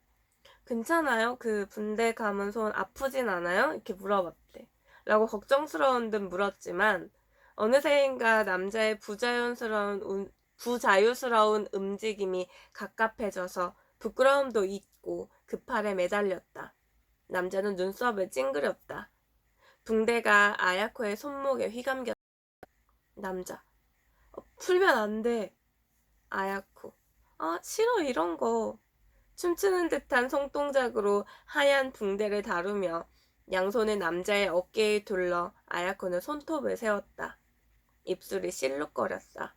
괜찮아요? 그 붕대 감은 손 아프진 않아요? 이렇게 물어봤대. 라고 걱정스러운 듯 물었지만 어느새인가 남자의 부자유스러운 움직임이 갑갑해져서 부끄러움도 잊고 그 팔에 매달렸다. 남자는 눈썹을 찡그렸다. 붕대가 아야코의 손목에 휘감겼다. 남자. 풀면 안 돼. 아야코. 싫어, 이런 거. 춤추는 듯한 손동작으로 하얀 붕대를 다루며 양손을 남자의 어깨에 둘러 아야코는 손톱을 세웠다. 입술이 실룩거렸다.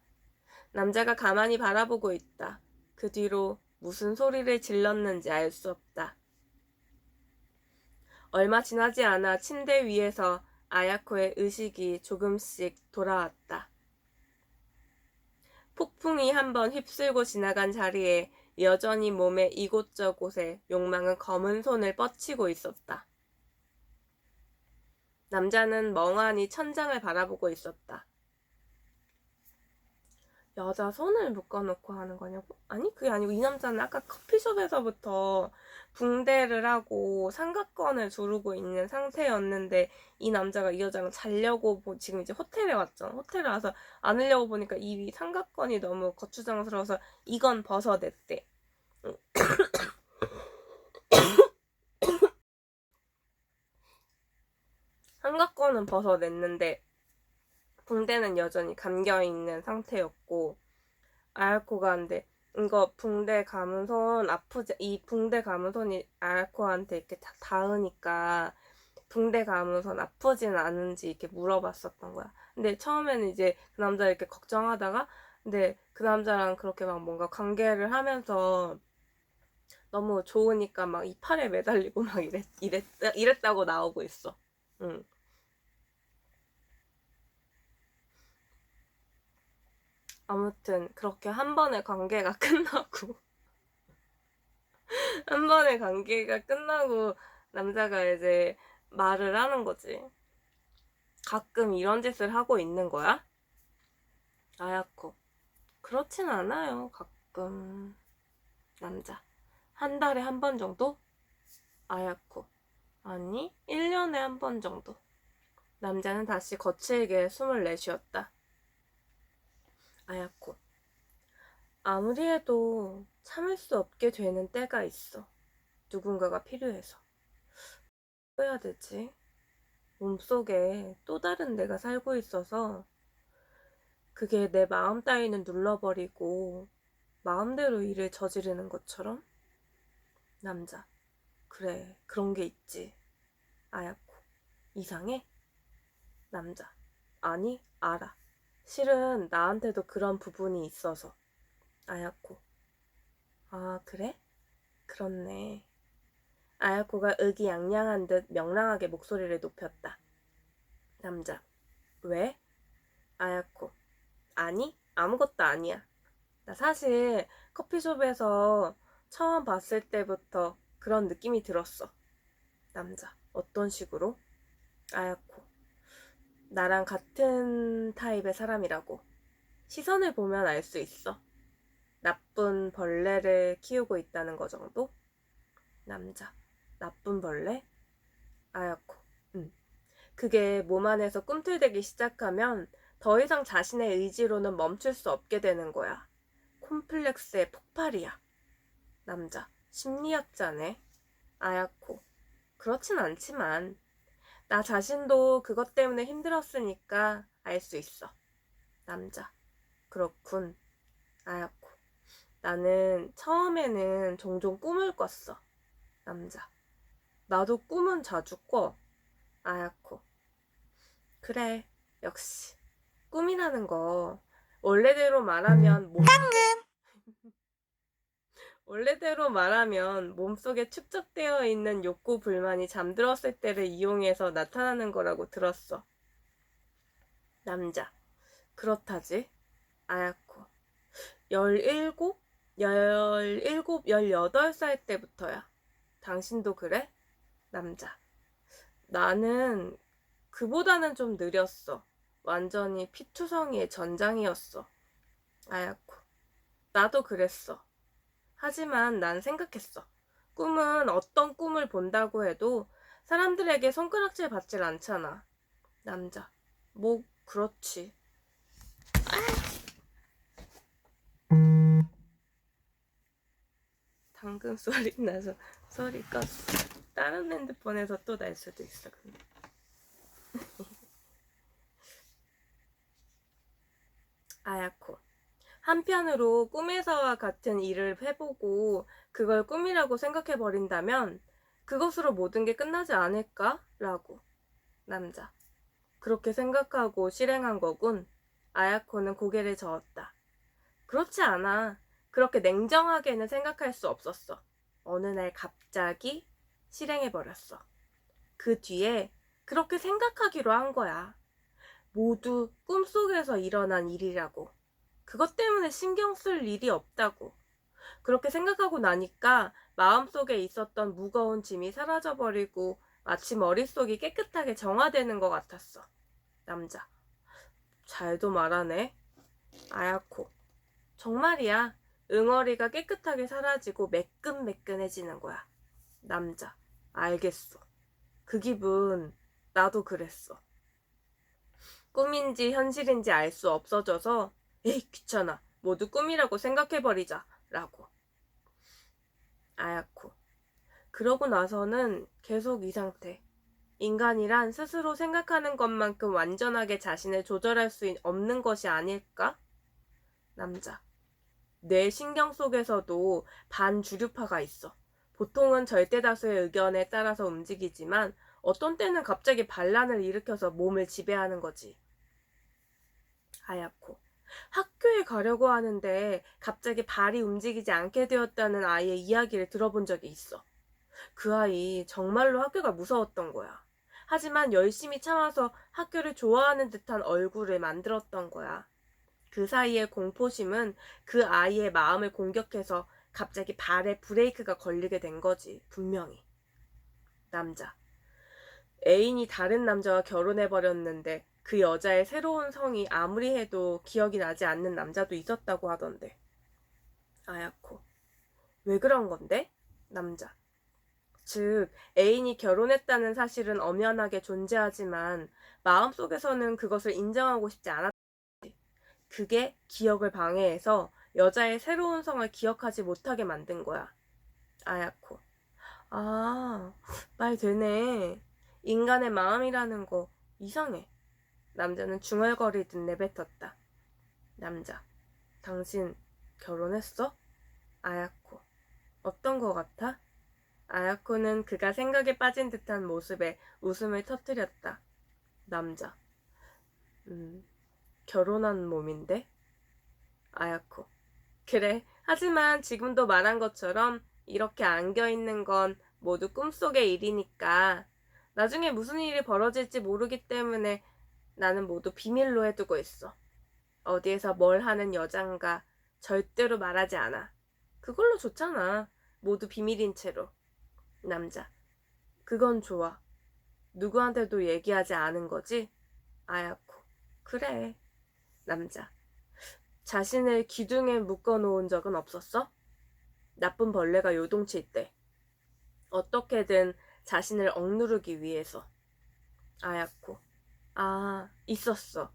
남자가 가만히 바라보고 있다. 그 뒤로 무슨 소리를 질렀는지 알 수 없다. 얼마 지나지 않아 침대 위에서 아야코의 의식이 조금씩 돌아왔다. 폭풍이 한번 휩쓸고 지나간 자리에 여전히 몸의 이곳저곳에 욕망은 검은 손을 뻗치고 있었다. 남자는 멍하니 천장을 바라보고 있었다. 여자 손을 묶어놓고 하는 거냐고? 아니, 그게 아니고 이 남자는 아까 커피숍에서부터 붕대를 하고 삼각건을 두르고 있는 상태였는데, 이 남자가 이 여자랑 자려고 지금 이제 호텔에 왔잖아. 호텔에 와서 안으려고 보니까 이 삼각건이 너무 거추장스러워서 이건 벗어냈대. 삼각건은 벗어냈는데 붕대는 여전히 감겨있는 상태였고, 아야코가 근데 이거 붕대 감은 손 아프지? 이 붕대 감은 손이 아야코한테 이렇게 닿으니까 붕대 감은 손 아프진 않은지 이렇게 물어봤었던 거야. 근데 처음에는 이제 그 남자 이렇게 걱정하다가 근데 그 남자랑 그렇게 막 뭔가 관계를 하면서 너무 좋으니까 막 이 팔에 매달리고 막 이랬다고 나오고 있어. 응. 아무튼 그렇게 한 번의 관계가 끝나고 한 번의 관계가 끝나고 남자가 이제 말을 하는 거지. 가끔 이런 짓을 하고 있는 거야? 아야코. 그렇진 않아요. 가끔. 남자. 한 달에 한 번 정도? 아야코. 아니, 1년에 한 번 정도. 남자는 다시 거칠게 숨을 내쉬었다. 아야코. 아무리 해도 참을 수 없게 되는 때가 있어. 누군가가 필요해서. 뭐 해야 되지? 몸속에 또 다른 내가 살고 있어서 그게 내 마음 따위는 눌러버리고 마음대로 일을 저지르는 것처럼? 남자. 그래, 그런 게 있지. 아야코. 이상해? 남자. 아니, 알아. 실은 나한테도 그런 부분이 있어서. 아야코. 아, 그래? 그렇네. 아야코가 의기양양한 듯 명랑하게 목소리를 높였다. 남자. 왜? 아야코. 아니, 아무것도 아니야. 나 사실 커피숍에서 처음 봤을 때부터 그런 느낌이 들었어. 남자. 어떤 식으로? 아야코. 나랑 같은 타입의 사람이라고. 시선을 보면 알 수 있어. 나쁜 벌레를 키우고 있다는 거 정도? 남자. 나쁜 벌레? 아야코. 그게 몸 안에서 꿈틀대기 시작하면 더 이상 자신의 의지로는 멈출 수 없게 되는 거야. 콤플렉스의 폭발이야. 남자. 심리학자네. 아야코. 그렇진 않지만 나 자신도 그것 때문에 힘들었으니까 알 수 있어. 남자. 그렇군. 아야코. 나는 처음에는 종종 꿈을 꿨어. 남자. 나도 꿈은 자주 꿔. 아야코. 그래. 역시. 꿈이라는 거 원래대로 말하면 원래대로 말하면 몸속에 축적되어 있는 욕구 불만이 잠들었을 때를 이용해서 나타나는 거라고 들었어. 남자. 그렇다지. 아야코. 17? 18살 때부터야. 당신도 그래? 남자. 나는 그보다는 좀 느렸어. 완전히 피투성이의 전장이었어. 아야코. 나도 그랬어. 하지만 난 생각했어. 꿈은 어떤 꿈을 본다고 해도 사람들에게 손가락질 받질 않잖아. 남자. 뭐, 그렇지. 당근 소리 나서 소리 껐어. 다른 핸드폰에서 또 날 수도 있어, 근데. 아야코. 한편으로 꿈에서와 같은 일을 해보고 그걸 꿈이라고 생각해버린다면 그것으로 모든 게 끝나지 않을까? 라고. 남자. 그렇게 생각하고 실행한 거군. 아야코는 고개를 저었다. 그렇지 않아. 그렇게 냉정하게는 생각할 수 없었어. 어느 날 갑자기 실행해버렸어. 그 뒤에 그렇게 생각하기로 한 거야. 모두 꿈속에서 일어난 일이라고. 그것 때문에 신경 쓸 일이 없다고. 그렇게 생각하고 나니까 마음속에 있었던 무거운 짐이 사라져버리고 마치 머릿속이 깨끗하게 정화되는 것 같았어. 남자. 잘도 말하네. 아야코. 정말이야. 응어리가 깨끗하게 사라지고 매끈매끈해지는 거야. 남자. 알겠어. 그 기분 나도 그랬어. 꿈인지 현실인지 알 수 없어져서 에이 귀찮아. 모두 꿈이라고 생각해버리자. 라고. 아야코. 그러고 나서는 계속 이 상태. 인간이란 스스로 생각하는 것만큼 완전하게 자신을 조절할 수 없는 것이 아닐까? 남자. 뇌 신경 속에서도 반주류파가 있어. 보통은 절대다수의 의견에 따라서 움직이지만 어떤 때는 갑자기 반란을 일으켜서 몸을 지배하는 거지. 아야코. 학교에 가려고 하는데 갑자기 발이 움직이지 않게 되었다는 아이의 이야기를 들어본 적이 있어. 그 아이 정말로 학교가 무서웠던 거야. 하지만 열심히 참아서 학교를 좋아하는 듯한 얼굴을 만들었던 거야. 그 사이에 공포심은 그 아이의 마음을 공격해서 갑자기 발에 브레이크가 걸리게 된 거지, 분명히. 남자. 애인이 다른 남자와 결혼해버렸는데 그 여자의 새로운 성이 아무리 해도 기억이 나지 않는 남자도 있었다고 하던데. 아야코. 왜 그런 건데? 남자. 즉, 애인이 결혼했다는 사실은 엄연하게 존재하지만 마음속에서는 그것을 인정하고 싶지 않았지. 그게 기억을 방해해서 여자의 새로운 성을 기억하지 못하게 만든 거야. 아야코. 아, 말 되네. 인간의 마음이라는 거 이상해. 남자는 중얼거리듯 내뱉었다. 남자. 당신 결혼했어? 아야코. 어떤 거 같아? 아야코는 그가 생각에 빠진 듯한 모습에 웃음을 터뜨렸다. 남자. 결혼한 몸인데? 아야코. 그래. 하지만 지금도 말한 것처럼 이렇게 안겨있는 건 모두 꿈속의 일이니까 나중에 무슨 일이 벌어질지 모르기 때문에 나는 모두 비밀로 해두고 있어. 어디에서 뭘 하는 여잔가 절대로 말하지 않아. 그걸로 좋잖아. 모두 비밀인 채로. 남자. 그건 좋아. 누구한테도 얘기하지 않은 거지? 아야코. 그래. 남자. 자신을 기둥에 묶어놓은 적은 없었어? 나쁜 벌레가 요동칠 때. 어떻게든 자신을 억누르기 위해서. 아야코. 아, 있었어.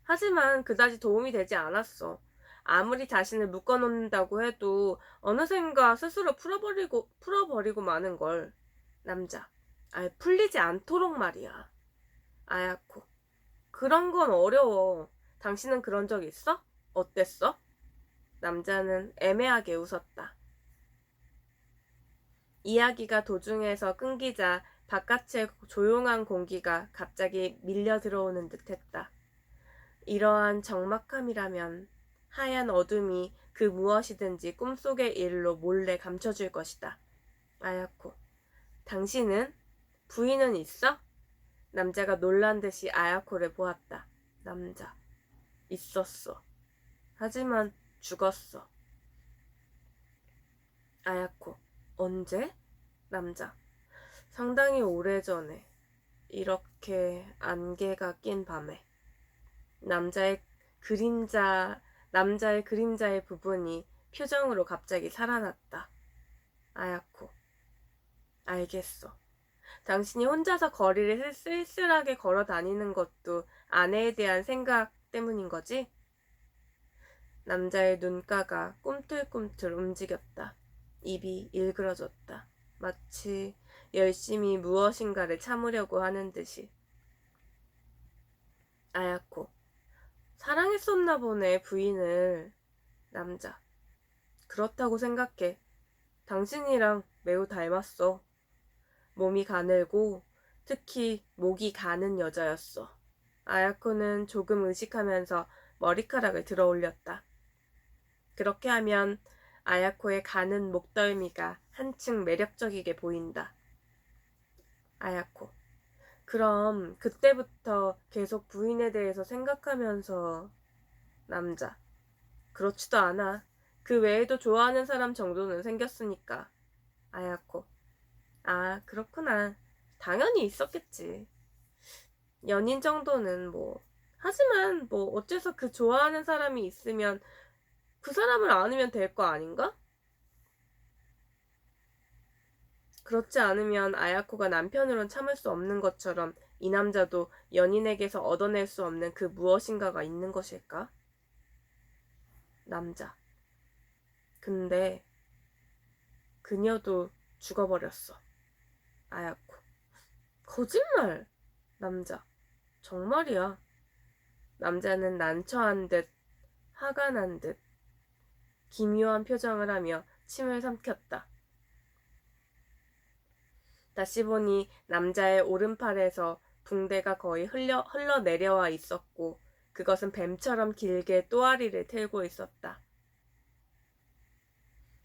하지만 그다지 도움이 되지 않았어. 아무리 자신을 묶어놓는다고 해도 어느샌가 스스로 풀어버리고 마는 걸. 남자. 풀리지 않도록 말이야. 아야코. 그런 건 어려워. 당신은 그런 적 있어? 어땠어? 남자는 애매하게 웃었다. 이야기가 도중에서 끊기자 바깥의 조용한 공기가 갑자기 밀려 들어오는 듯했다. 이러한 적막함이라면 하얀 어둠이 그 무엇이든지 꿈속의 일로 몰래 감춰줄 것이다. 아야코. 당신은? 부인은 있어? 남자가 놀란 듯이 아야코를 보았다. 남자. 있었어. 하지만 죽었어. 아야코. 언제? 남자. 상당히 오래전에. 이렇게 안개가 낀 밤에. 남자의 그림자의 부분이 표정으로 갑자기 살아났다. 아야코. 알겠어. 당신이 혼자서 거리를 쓸쓸하게 걸어 다니는 것도 아내에 대한 생각 때문인 거지? 남자의 눈가가 꿈틀꿈틀 움직였다. 입이 일그러졌다. 마치 열심히 무엇인가를 참으려고 하는 듯이. 아야코. 사랑했었나 보네, 부인을. 남자. 그렇다고 생각해. 당신이랑 매우 닮았어. 몸이 가늘고 특히 목이 가는 여자였어. 아야코는 조금 의식하면서 머리카락을 들어 올렸다. 그렇게 하면 아야코의 가는 목덜미가 한층 매력적이게 보인다. 아야코. 그럼 그때부터 계속 부인에 대해서 생각하면서. 남자. 그렇지도 않아. 그 외에도 좋아하는 사람 정도는 생겼으니까. 아야코. 아, 그렇구나. 당연히 있었겠지. 연인 정도는 뭐. 하지만 뭐 어째서 그 좋아하는 사람이 있으면 그 사람을 안으면 될 거 아닌가? 그렇지 않으면 아야코가 남편으론 참을 수 없는 것처럼 이 남자도 연인에게서 얻어낼 수 없는 그 무엇인가가 있는 것일까? 남자. 근데 그녀도 죽어버렸어. 아야코. 거짓말! 남자. 정말이야. 남자는 난처한 듯 화가 난 듯 기묘한 표정을 하며 침을 삼켰다. 다시 보니 남자의 오른팔에서 붕대가 거의 흘러내려와 있었고 그것은 뱀처럼 길게 또아리를 틀고 있었다.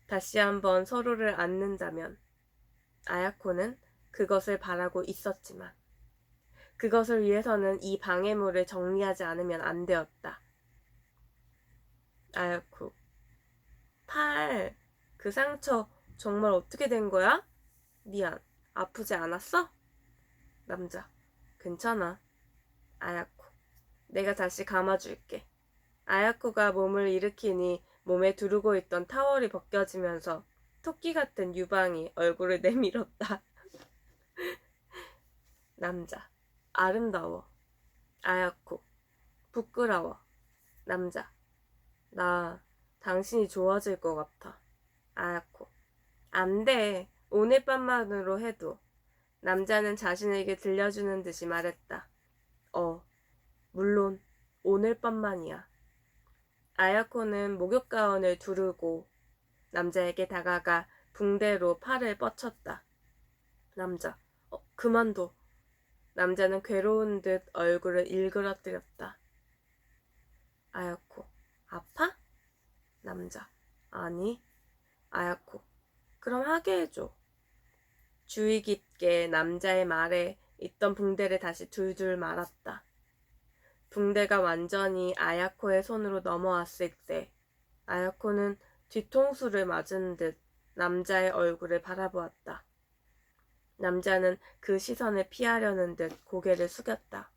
다시 한번 서로를 안는다면 아야코는 그것을 바라고 있었지만 그것을 위해서는 이 방해물을 정리하지 않으면 안 되었다. 아야코, 팔, 그 상처 정말 어떻게 된 거야? 미안, 아프지 않았어? 남자, 괜찮아. 아야코, 내가 다시 감아줄게. 아야코가 몸을 일으키니 몸에 두르고 있던 타월이 벗겨지면서 토끼 같은 유방이 얼굴을 내밀었다. 남자, 아름다워. 아야코, 부끄러워. 남자, 나 당신이 좋아질 것 같아. 아야코, 안 돼. 오늘 밤만으로 해도. 남자는 자신에게 들려주는 듯이 말했다. 물론 오늘 밤만이야. 아야코는 목욕 가운을 두르고 남자에게 다가가 붕대로 팔을 뻗쳤다. 남자, 그만둬. 남자는 괴로운 듯 얼굴을 일그러뜨렸다. 아야코, 아파? 남자, 아니. 아야코, 그럼 하게 해줘. 주의 깊게 남자의 말에 있던 붕대를 다시 둘둘 말았다. 붕대가 완전히 아야코의 손으로 넘어왔을 때 아야코는 뒤통수를 맞은 듯 남자의 얼굴을 바라보았다. 남자는 그 시선을 피하려는 듯 고개를 숙였다.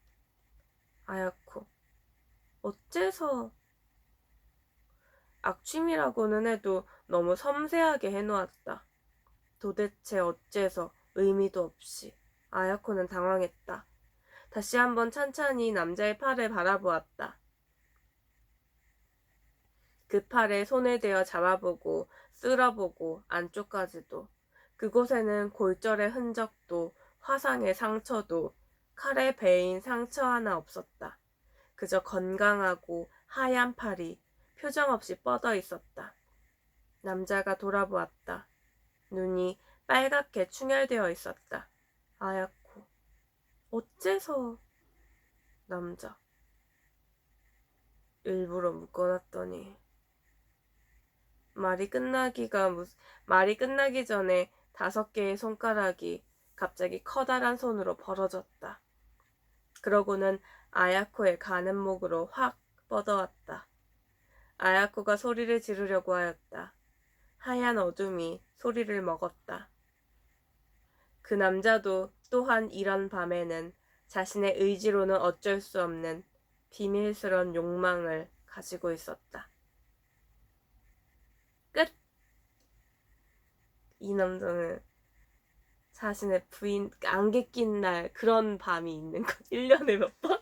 아야코, 어째서? 악취미라고는 해도 너무 섬세하게 해놓았다. 도대체 어째서 의미도 없이. 아야코는 당황했다. 다시 한번 찬찬히 남자의 팔을 바라보았다. 그 팔에 손을 대어 잡아보고 쓸어보고 안쪽까지도. 그곳에는 골절의 흔적도 화상의 상처도 칼에 베인 상처 하나 없었다. 그저 건강하고 하얀 팔이 표정 없이 뻗어 있었다. 남자가 돌아보았다. 눈이 빨갛게 충혈되어 있었다. 아야코, 어째서? 남자, 일부러 묶어놨더니. 말이 끝나기 전에 5개의 손가락이 갑자기 커다란 손으로 벌어졌다. 그러고는 아야코의 가는 목으로 확 뻗어왔다. 아야코가 소리를 지르려고 하였다. 하얀 어둠이 소리를 먹었다. 그 남자도 또한 이런 밤에는 자신의 의지로는 어쩔 수 없는 비밀스러운 욕망을 가지고 있었다. 끝! 이 남자는 자신의 부인 안개 낀 날 그런 밤이 있는 것. 1년에 몇 번?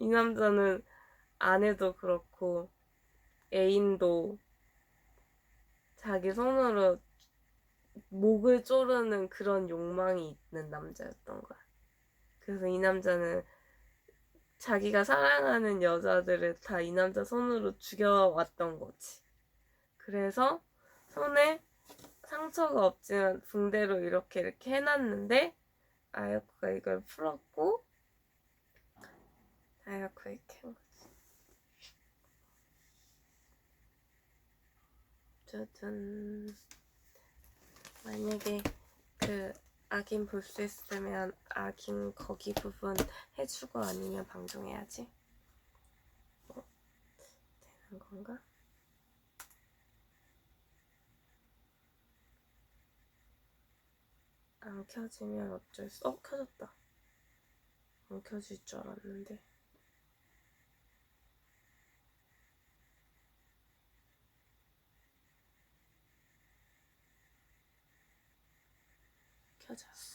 이 남자는 아내도 그렇고 애인도 자기 손으로 목을 조르는 그런 욕망이 있는 남자였던 거야. 그래서 이 남자는 자기가 사랑하는 여자들을 다 이 남자 손으로 죽여왔던 거지. 그래서 손에 상처가 없지만 붕대로 이렇게 해놨는데 아야코가 이걸 풀었고 아야코 이렇게 한 거지. 짜잔. 만약에 그 악인 볼 수 있으면 악인 거기 부분 해주고 아니면 방종해야지. 되는 건가? 안 켜지면 어쩔 수... 켜졌다. 안 켜질 줄 알았는데. 켜졌어.